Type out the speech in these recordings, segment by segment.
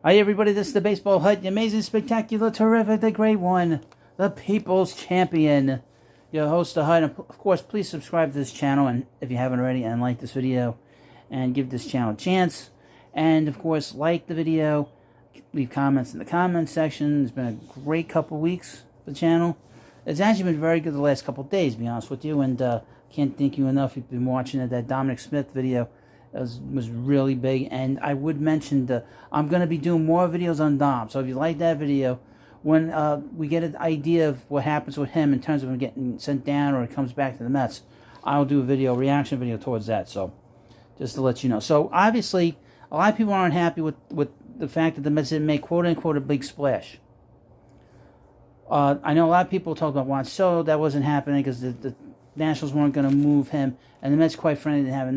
Hi everybody, this is the Baseball Hut, the amazing, spectacular, terrific, the great one, the People's Champion, your host, the Hut. And of course, please subscribe to this channel, and if you haven't already, and like this video, and give this channel a chance. And of course, like the video, leave comments in the comments section. It's been a great couple weeks for the channel. It's actually been very good the last couple days, to be honest with you, and can't thank you enough. You've been watching it. That Dominic Smith video was really big, and I would mention I'm going to be doing more videos on Dom. So if you like that video, when we get an idea of what happens with him in terms of him getting sent down or he comes back to the Mets, I'll do a reaction video towards that. So just to let you know. So obviously, a lot of people aren't happy with the fact that the Mets didn't make quote unquote a big splash. I know a lot of people talk about Juan Soto. That wasn't happening because the Nationals weren't going to move him, and the Mets, quite frankly, didn't have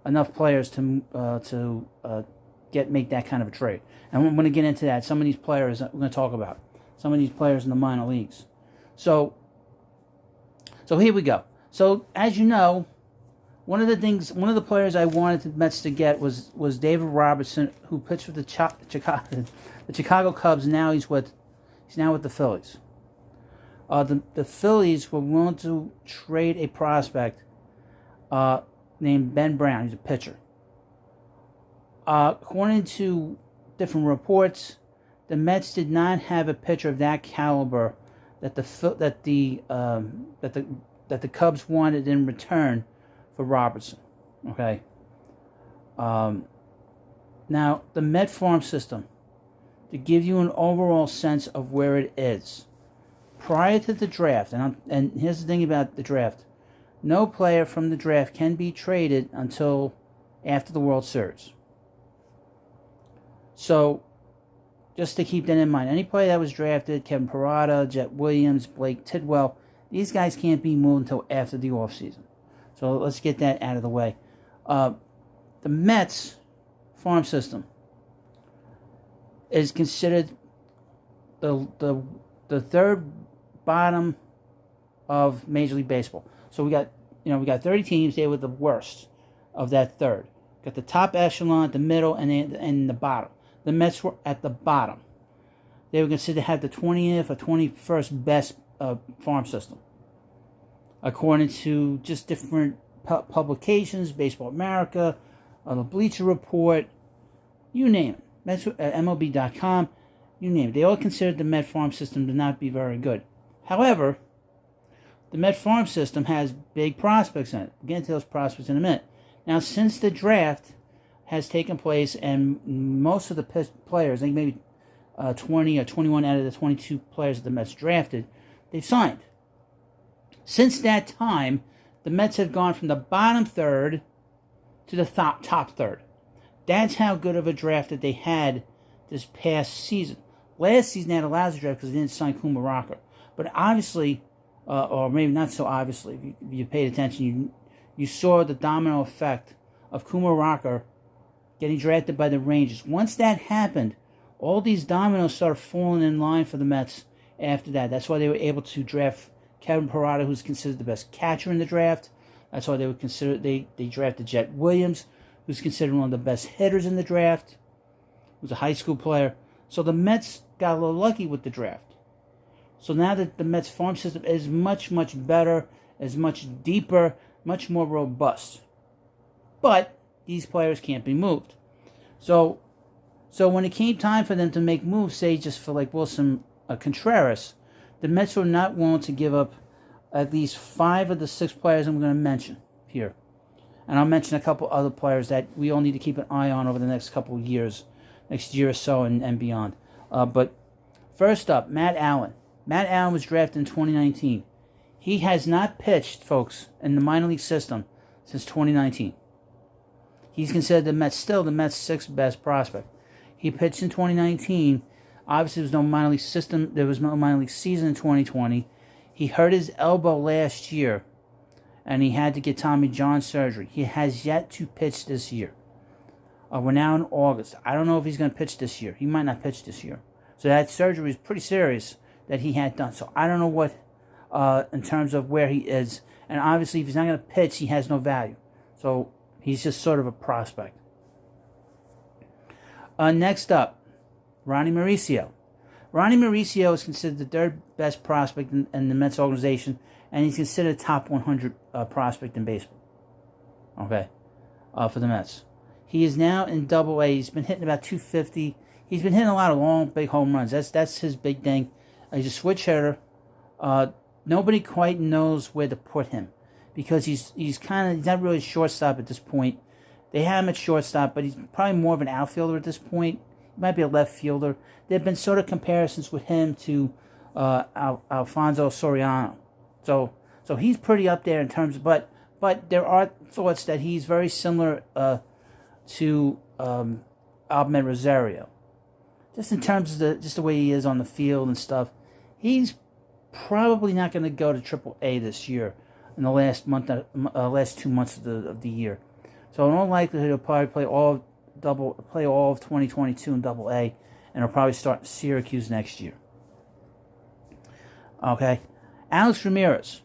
enough players to make that kind of a trade. And I'm going to get into that. Some of these players we're going to talk about. Some of these players in the minor leagues. So here we go. So as you know, one of the players I wanted the Mets to get was David Robertson, who pitched for the Chicago Cubs. Now he's now with the Phillies. The Phillies were willing to trade a prospect named Ben Brown. He's a pitcher. According to different reports, the Mets did not have a pitcher of that caliber that the Cubs wanted in return for Robertson. Okay. Now the Met farm system, to give you an overall sense of where it is, prior to the draft, and here's the thing about the draft. No player from the draft can be traded until after the World Series. So, just to keep that in mind, any player that was drafted, Kevin Parada, Jet Williams, Blake Tidwell, these guys can't be moved until after the offseason. So let's get that out of the way. The Mets farm system is considered the third bottom of Major League Baseball. So we got 30 teams. They were the worst of that third. Got the top echelon, the middle, and the bottom. The Mets were at the bottom. They were considered to have the 20th or 21st best farm system, according to just different publications, Baseball America, the Bleacher Report, you name it. Mets, MLB.com, you name it. They all considered the Met farm system to not be very good. However, the Met farm system has big prospects in it. We'll get into those prospects in a minute. Now, since the draft has taken place and most of the players, I think maybe 20 or 21 out of the 22 players that the Mets drafted, they've signed. Since that time, the Mets have gone from the bottom third to the top third. That's how good of a draft that they had this past season. Last season, they had a lousy draft because they didn't sign Kumar Rocker. But obviously, or maybe not so obviously, if you paid attention, you saw the domino effect of Kumar Rocker getting drafted by the Rangers. Once that happened, all these dominoes started falling in line for the Mets after that. That's why they were able to draft Kevin Parada, who's considered the best catcher in the draft. That's why they drafted Jet Williams, who's considered one of the best hitters in the draft, who's a high school player. So the Mets got a little lucky with the draft. So now that the Mets farm system is much, much better, is much deeper, much more robust. But these players can't be moved. So when it came time for them to make moves, say just for like Wilson Contreras, the Mets were not willing to give up at least 5 of the 6 players I'm going to mention here. And I'll mention a couple other players that we all need to keep an eye on over the next couple of years, next year or so and beyond. But first up, Matt Allen. Matt Allen was drafted in 2019. He has not pitched, folks, in the minor league system since 2019. He's considered the Mets 6th best prospect. He pitched in 2019. Obviously, there was no minor league system. There was no minor league season in 2020. He hurt his elbow last year, and he had to get Tommy John surgery. He has yet to pitch this year. We're now in August. I don't know if he's going to pitch this year. He might not pitch this year. So that surgery is pretty serious that he had done. So I don't know what, in terms of where he is. And obviously, if he's not going to pitch, he has no value. So he's just sort of a prospect. Next up, Ronnie Mauricio. Ronnie Mauricio is considered the third best prospect in the Mets organization, and he's considered a top 100 prospect in baseball. Okay, for the Mets. He is now in Double A. He's been hitting about 250. He's been hitting a lot of long, big home runs. That's his big thing. He's a switch hitter. Nobody quite knows where to put him because he's not really a shortstop at this point. They have him at shortstop, but he's probably more of an outfielder at this point. He might be a left fielder. There have been sort of comparisons with him to Alfonso Soriano. So he's pretty up there in terms of, but there are thoughts that he's very similar to Ahmed Rosario. Just in terms of the way he is on the field and stuff. He's probably not going to go to AAA this year in the last 2 months of the year. So in all likelihood, he'll probably play all of 2022 in Double A, and he'll probably start Syracuse next year. Okay, Alex Ramirez.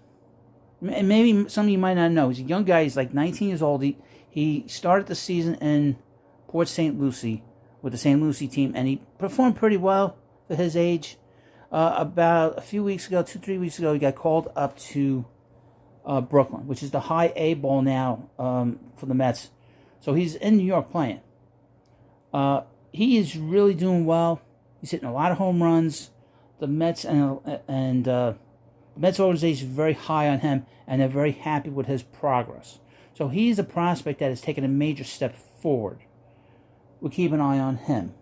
And maybe some of you might not know. He's a young guy. He's like 19 years old. He started the season in Port St. Lucie with the St. Lucie team, and he performed pretty well for his age. About 3 weeks ago, he got called up to Brooklyn, which is the high A ball now for the Mets. So he's in New York playing. He is really doing well. He's hitting a lot of home runs. The Mets and the Mets organization is very high on him, and they're very happy with his progress. So he's a prospect that has taken a major step forward. We'll keep an eye on him.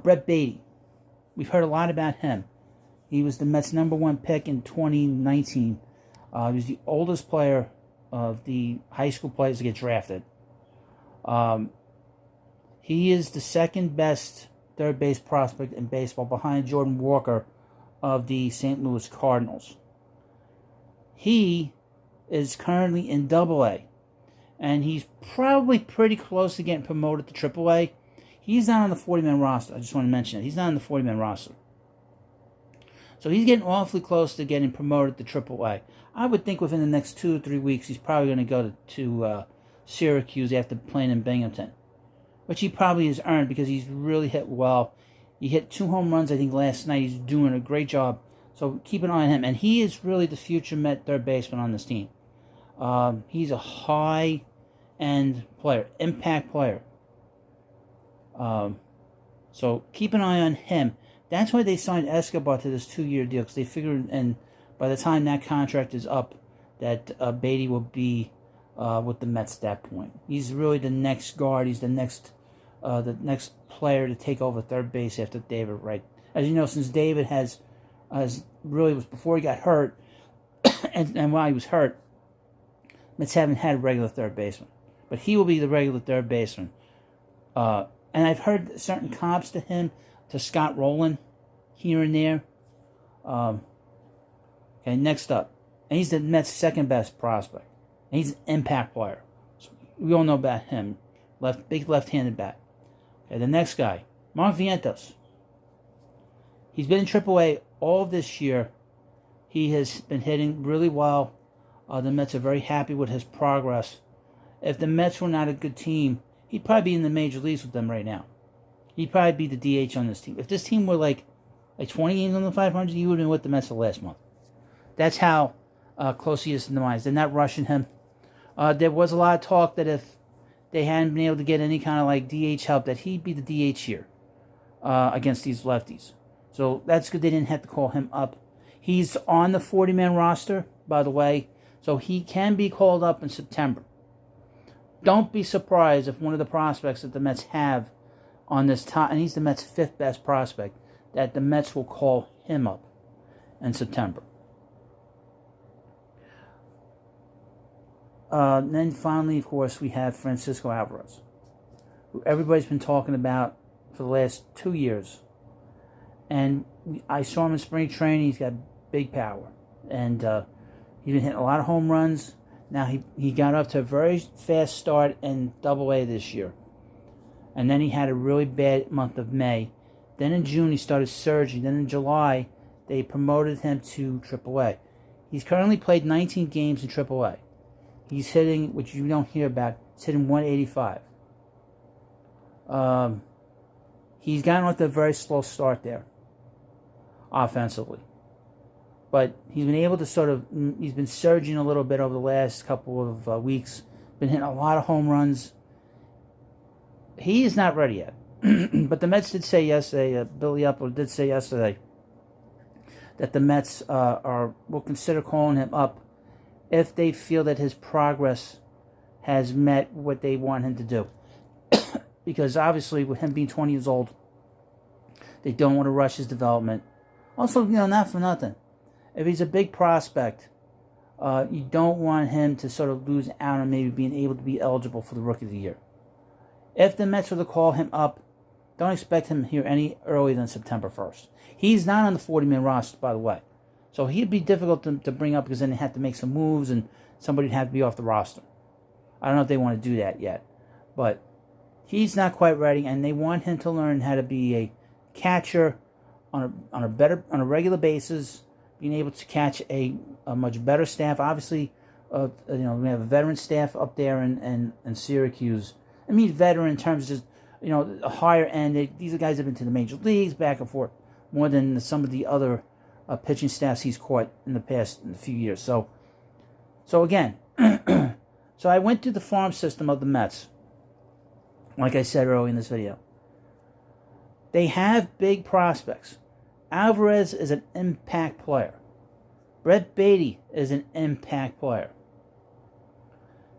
Brett Beatty. We've heard a lot about him. He was the Mets' #1 pick in 2019. He was the oldest player of the high school players to get drafted. He is the second best third base prospect in baseball behind Jordan Walker of the St. Louis Cardinals. He is currently in Double A, and he's probably pretty close to getting promoted to Triple A. He's not on the 40-man roster. I just want to mention it. He's not on the 40-man roster. So he's getting awfully close to getting promoted to Triple A. I would think within the next 2 or 3 weeks, he's probably going to go to Syracuse after playing in Binghamton, which he probably has earned because he's really hit well. He hit 2 home runs, I think, last night. He's doing a great job. So keep an eye on him. And he is really the future Met third baseman on this team. He's a high-end player, impact player. So keep an eye on him. That's why they signed Escobar to this 2-year deal, because they figured, and by the time that contract is up, that Beatty will be with the Mets at that point. He's really the next guard. He's the next player to take over third base after David Wright. As you know, since David has really was before he got hurt, and while he was hurt, Mets haven't had a regular third baseman, but he will be the regular third baseman. And I've heard certain comps to him, to Scott Rowland, here and there. Okay, next up. And he's the Mets' second best prospect. And he's an impact player. So we all know about him. Big left-handed bat. Okay, the next guy, Mark Vientos. He's been in AAA all this year. He has been hitting really well. The Mets are very happy with his progress. If the Mets were not a good team, he'd probably be in the major leagues with them right now. He'd probably be the DH on this team. If this team were like 20 games on the 500, he would have been with the Mets the last month. That's how close he is to the minds. They're not rushing him. There was a lot of talk that if they hadn't been able to get any kind of like DH help, that he'd be the DH here against these lefties. So that's good they didn't have to call him up. He's on the 40-man roster, by the way, so he can be called up in September. Don't be surprised if one of the prospects that the Mets have on this top, and he's the Mets' 5th best prospect, that the Mets will call him up in September. Then finally, of course, we have Francisco Alvarez, who everybody's been talking about for the last 2 years. And I saw him in spring training. He's got big power. And he's been hitting a lot of home runs. Now, he got up to a very fast start in Double A this year. And then he had a really bad month of May. Then in June, he started surging. Then in July, they promoted him to AAA. He's currently played 19 games in AAA. He's hitting, which you don't hear about, he's hitting 185. He's gotten off to a very slow start there, offensively. But he's been able to he's been surging a little bit over the last couple of weeks. Been hitting a lot of home runs. He is not ready yet. But the Mets did say yesterday, Billy Upler did say yesterday, that the Mets will consider calling him up if they feel that his progress has met what they want him to do. Because obviously, with him being 20 years old, they don't want to rush his development. Also, not for nothing. If he's a big prospect, you don't want him to sort of lose out on maybe being able to be eligible for the Rookie of the Year. If the Mets were to call him up, don't expect him here any earlier than September 1st. He's not on the 40-man roster, by the way. So he'd be difficult to bring up because then they have to make some moves and somebody would have to be off the roster. I don't know if they want to do that yet. But he's not quite ready, and they want him to learn how to be a catcher on a regular basis, being able to catch a much better staff. Obviously, we have a veteran staff up there in Syracuse. I mean, veteran in terms of just, a higher end. These are guys that have been to the major leagues, back and forth, more than some of the other pitching staffs he's caught in the past few years. So again, so I went through the farm system of the Mets, like I said earlier in this video. They have big prospects. Alvarez is an impact player. Beatty is an impact player.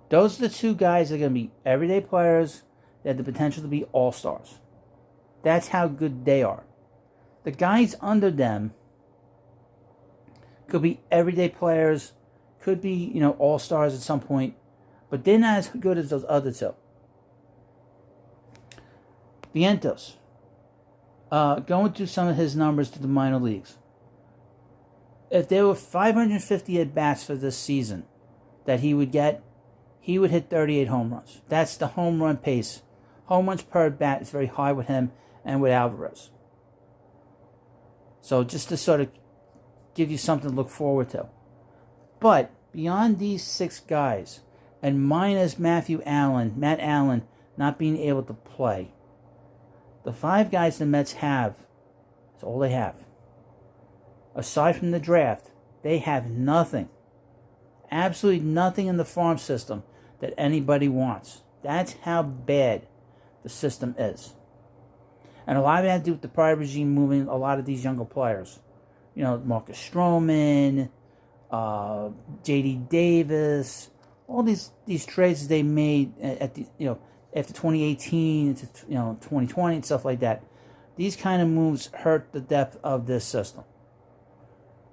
Those are the two guys that are going to be everyday players that have the potential to be all-stars. That's how good they are. The guys under them could be everyday players, could be, all-stars at some point, but they're not as good as those other two. Vientos, going through some of his numbers to the minor leagues. If there were 550 at-bats for this season that he would get, he would hit 38 home runs. That's the home run pace. Home runs per at-bat is very high with him and with Alvarez. So just to sort of give you something to look forward to. But beyond these six guys, and minus Matt Allen not being able to play, the five guys the Mets have, that's all they have. Aside from the draft, they have nothing. Absolutely nothing in the farm system that anybody wants. That's how bad the system is. And a lot of it had to do with the prior regime moving a lot of these younger players. Marcus Stroman, J.D. Davis, all these trades they made at the after 2018 to 2020 and stuff like that. These kind of moves hurt the depth of this system,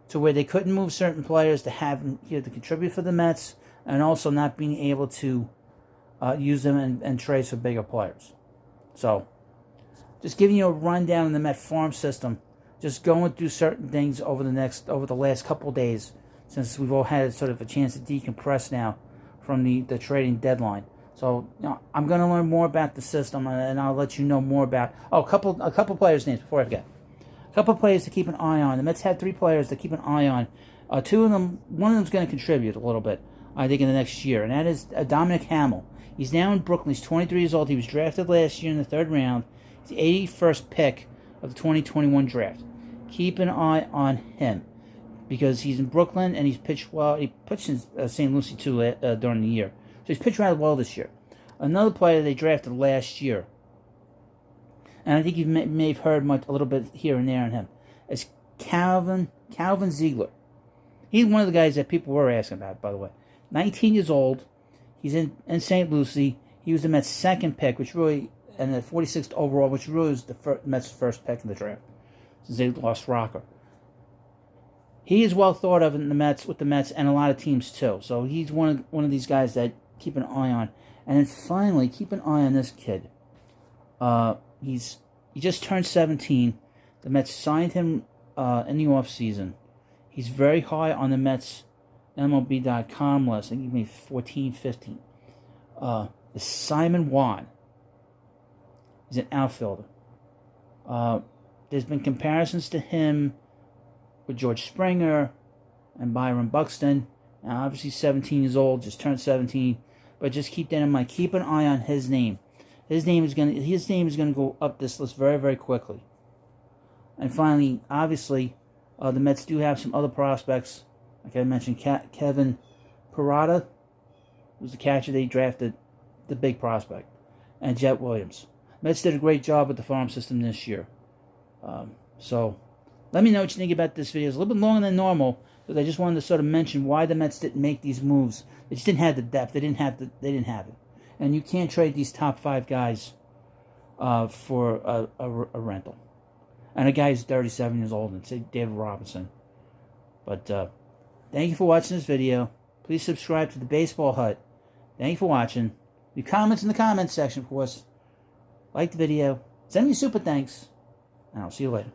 to where they couldn't move certain players to have them here to contribute for the Mets, and also not being able to use them and trade for bigger players. So, just giving you a rundown in the Met farm system, just going through certain things over the last couple of days, since we've all had sort of a chance to decompress now from the trading deadline. So, I'm going to learn more about the system, and I'll let you know more about a couple players' names before I forget. A couple of players to keep an eye on. The Mets had 3 players to keep an eye on. Two of them, one of them's going to contribute a little bit, I think, in the next year, and that is Dominic Hamill. He's now in Brooklyn. He's 23 years old. He was drafted last year in the 3rd round. He's the 81st pick of the 2021 draft. Keep an eye on him, because he's in Brooklyn and he's pitched well. He pitched in St. Lucie too during the year, so he's pitched rather well this year. Another player they drafted last year, and I think you may have heard a little bit here and there on him, is Calvin Ziegler. He's one of the guys that people were asking about, by the way. 19 years old. He's in St. Lucie. He was the Mets' 2nd pick, which really, and the 46th overall, which really was the Mets' 1st pick in the draft, since they lost Rocker. He is well thought of in the Mets, with the Mets and a lot of teams too. So he's one of these guys that keep an eye on. And then finally, keep an eye on this kid. He just turned 17. The Mets signed him in the offseason. He's very high on the Mets MLB.com list. I think he made 14, 15. Is Simon Wan. He's an outfielder. There's been comparisons to him with George Springer and Byron Buxton. Now, obviously 17 years old, just turned 17. But just keep that in mind. Keep an eye on his name. His name is gonna go up this list very, very quickly. And finally, obviously, the Mets do have some other prospects. Like I mentioned, Kevin Parada was the catcher they drafted, the big prospect, and Jet Williams. Mets did a great job with the farm system this year. So let me know what you think about this video. It's a little bit longer than normal, because I just wanted to sort of mention why the Mets didn't make these moves. They just didn't have the depth. They didn't have it. And you can't trade these top 5 guys for a rental. And a guy who's 37 years old, and say David Robertson. But thank you for watching this video. Please subscribe to the Baseball Hut. Thank you for watching. Leave comments in the comments section, of course. Like the video. Send me super thanks. And I'll see you later.